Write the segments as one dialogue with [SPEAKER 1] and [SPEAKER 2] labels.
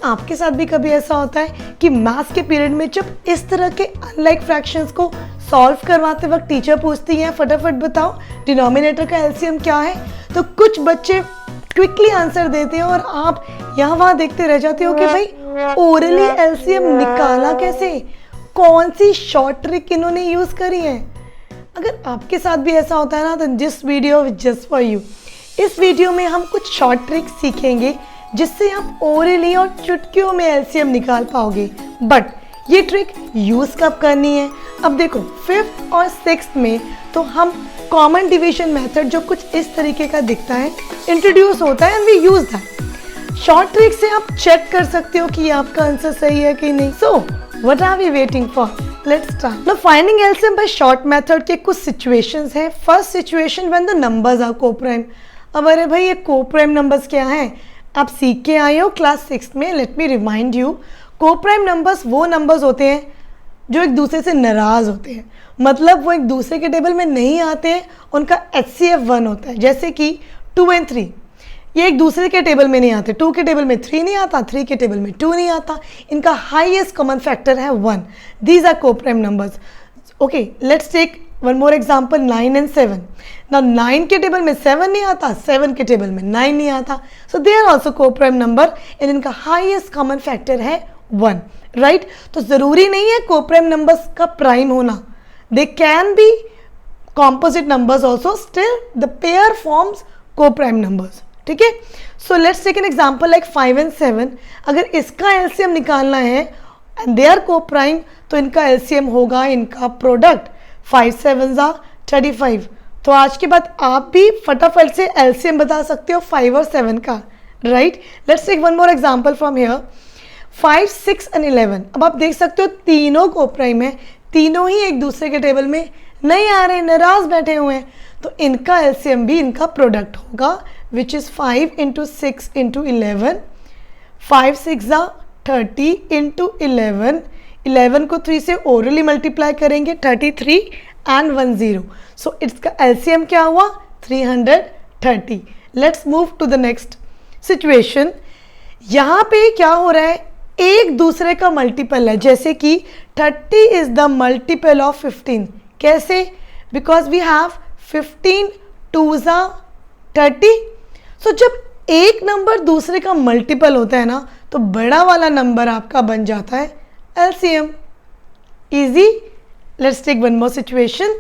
[SPEAKER 1] आपके साथ भी कभी ऐसा होता है कि मैथ्स के पीरियड में जब इस तरह के अनलाइक फ्रैक्शंस को सॉल्व करवाते वक्त टीचर पूछती है फटाफट बताओ डिनोमिनेटर का एलसीएम क्या है, तो कुछ बच्चे क्विकली आंसर देते हैं और आप यहाँ वहाँ देखते रह जाते हो कि भाई ओरली एलसीएम निकाला कैसे, कौन सी शॉर्ट ट्रिक इन्होंने यूज करी है। अगर आपके साथ भी ऐसा होता है ना, तो this video just for you. इस वीडियो में हम कुछ शॉर्ट ट्रिक सीखेंगे जिससे आप ओरली और चुटकियों में एलसीएम निकाल पाओगे। बट ये ट्रिक यूज कब करनी है? अब देखो 5th और 6th में तो हम कॉमन डिवीजन मेथड जो कुछ इस तरीके का दिखता है इंट्रोड्यूस होता है and we use that. Short trick से आप चेक कर सकते हो कि आपका आंसर सही है कि नहीं। So what are we waiting for, let's start. Now finding LCM by short method के कुछ सिचुएशंस हैं। First situation when the numbers are coprime. अब अरे भाई ये कोप्राइम नंबर्स क्या हैं? आप सीख के आए हो क्लास 6 में। Let me remind you, coprime numbers वो नंबर्स होते हैं जो एक दूसरे से नाराज होते हैं, मतलब वो एक दूसरे के टेबल में नहीं आते हैं, उनका HCF 1 होता है। जैसे कि 2 and 3 ये एक दूसरे के टेबल में नहीं आते, 2 के टेबल में 3 नहीं आता, 3 के टेबल में 2 नहीं आता, इनका हाईएस्ट कॉमन फैक्टर है 1। These are coprime numbers. Okay, let's take one more example, 9 and 7। ना 9 के टेबल में 7 नहीं आता, 7 के टेबल में 9 नहीं आता, so they are also coprime number and इनका हाईएस्ट कॉमन फैक्टर है 1, राइट। तो जरूरी नहीं है कोप्राइम नंबर्स का प्राइम होना, they can be composite numbers also, still the pair forms coprime numbers, ठीक है। So let's take an example like 5 and 7। अगर इसका एलसीएम निकालना है एंड दे आर कोप्राइम तो इनका एलसीएम होगा इनका प्रोडक्ट 5 7s are 35। तो आज के बाद आप भी फटाफट से एलसीएम बता सकते हो 5 और 7 का, right. Let's take one more example from here, 5 6 and 11। अब आप देख सकते हो तीनों कोप्राइम है, तीनों ही एक दूसरे के टेबल में नहीं आ रहे, नाराज बैठे हुए हैं, तो इनका एलसीएम भी इनका प्रोडक्ट होगा which is 5 into 6 into 11। 5 6 are 30 into 11। 11 को 3 से ओरली मल्टीप्लाई करेंगे, 33 and 1 0। सो इसका एलसीएम क्या हुआ? 330। Let's move to the next situation. यहाँ पे क्या हो रहा है, एक दूसरे का मल्टीपल है, जैसे कि 30 इज द मल्टीपल ऑफ 15। कैसे? Because we have 15 2s are 30। So जब एक नंबर दूसरे का मल्टीपल होता है ना, तो बड़ा वाला नंबर आपका बन जाता है LCM। Easy. Let's take one more situation.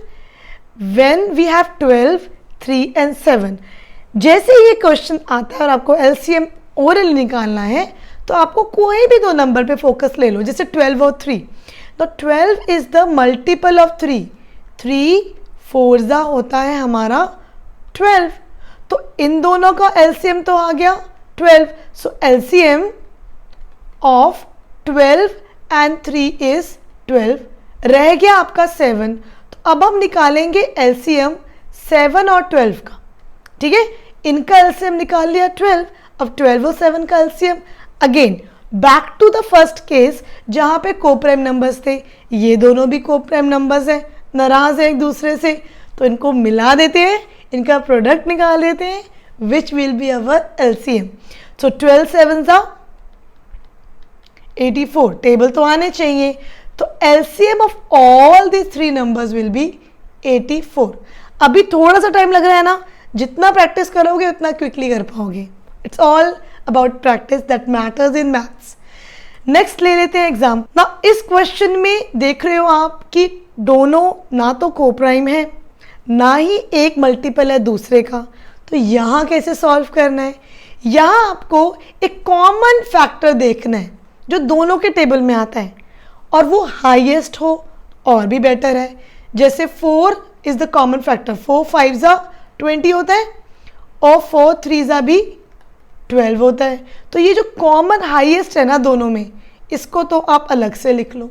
[SPEAKER 1] When we have 12, 3 and 7। जैसे ये क्वेश्चन आता है और आपको LCM ओरल निकालना है, तो आपको कोई भी दो नंबर पे फोकस ले लो, जैसे 12 और 3। तो 12 इज द मल्टीपल ऑफ 3। 3 4 होता है हमारा 12। तो इन दोनों का LCM तो आ गया 12। सो LCM ऑफ 12 and 3 is 12। रह गया आपका 7। तो अब हम निकालेंगे LCM 7 और 12 का, ठीक है। इनका LCM निकाल लिया 12, अब 12 और 7 का LCM। Again back to the first case जहाँ पे कोप्राइम नंबर्स थे, ये दोनों भी कोप्राइम नंबर्स हैं, नाराज है एक दूसरे से, तो इनको मिला देते हैं, इनका प्रोडक्ट निकाल देते हैं which will be our LCM। So 12 7s are 84। Table तो आने चाहिए, तो LCM of all the 3 numbers will be 84। अभी थोड़ा सा टाइम लग रहा है ना, जितना प्रैक्टिस करोगे उतना क्विकली कर पाओगे। It's all about practice that matters in maths. Next ले लेते हैं एग्जाम्पल। ना इस क्वेश्चन में देख रहे हो आप कि दोनों ना तो कोप्राइम है, ना ही एक मल्टीपल है दूसरे का, तो यहाँ कैसे सॉल्व करना है? यहाँ आपको एक कॉमन फैक्टर देखना है जो दोनों के टेबल में आता है और वो हाईएस्ट हो और भी बेटर है। जैसे 4 is the common factor, 4 5s are 20 होता है और 4 3s are भी 12 होता है। तो ये जो कॉमन हाईएस्ट है ना दोनों में, इसको तो आप अलग से लिख लो,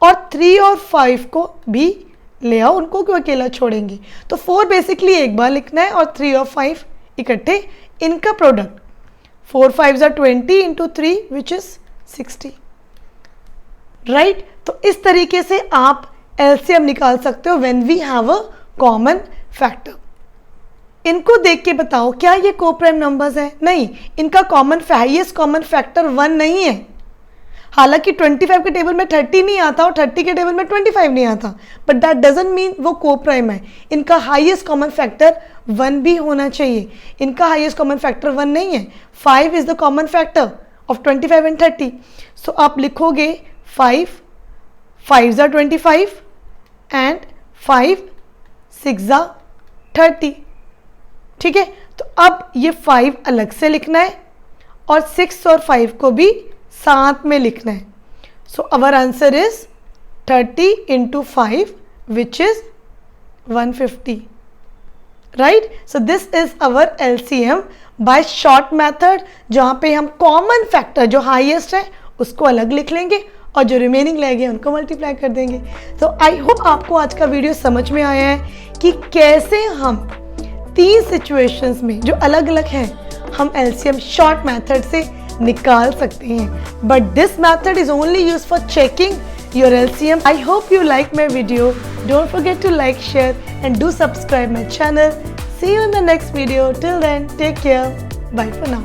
[SPEAKER 1] और 3 और 5 को भी ले आओ, उनको क्यों अकेला छोड़ेंगे। तो 4 बेसिकली एक बार लिखना है और 3 और 5 इकट्ठे, इनका product 4 5s are 20 into 3 which is 60, right. तो इस तरीके से आप LCM निकाल सकते हो when we have a common factor. इनको देख के बताओ क्या ये को प्राइम नंबर्स हैं? नहीं, इनका हाईएस्ट कॉमन फैक्टर 1 नहीं है। हालांकि 25 के टेबल में 30 नहीं आता और 30 के टेबल में 25 नहीं आता, बट दैट डजंट मीन वो को प्राइम है। इनका हाईएस्ट कॉमन फैक्टर 1 भी होना चाहिए। इनका हाईएस्ट कॉमन फैक्टर 1 नहीं है। 5 is the common factor of 25 and 30। सो आप लिखोगे 5 5 ज़ा 25 एंड 5 6 ज़ा 30। ठीक है, तो अब ये 5 अलग से लिखना है और 6 और 5 को भी साथ में लिखना है। So our answer is 30 into 5 which is 150, right. So this is our LCM by short method, जहाँ पे हम कॉमन फैक्टर जो हाईएस्ट है उसको अलग लिख लेंगे और जो रिमेनिंग रहेंगे उनको मल्टीप्लाई कर देंगे। तो आई होप आपको आज का वीडियो समझ में आया है कि कैसे हम 3 सिचुएशंस में जो अलग अलग हैं हम LCM शॉर्ट मेथड से निकाल सकते हैं। But this method is only use for checking your LCM। I hope you like my video. Don't forget to like, share and do subscribe my channel. See you in the next video. Till then, take care. Bye for now.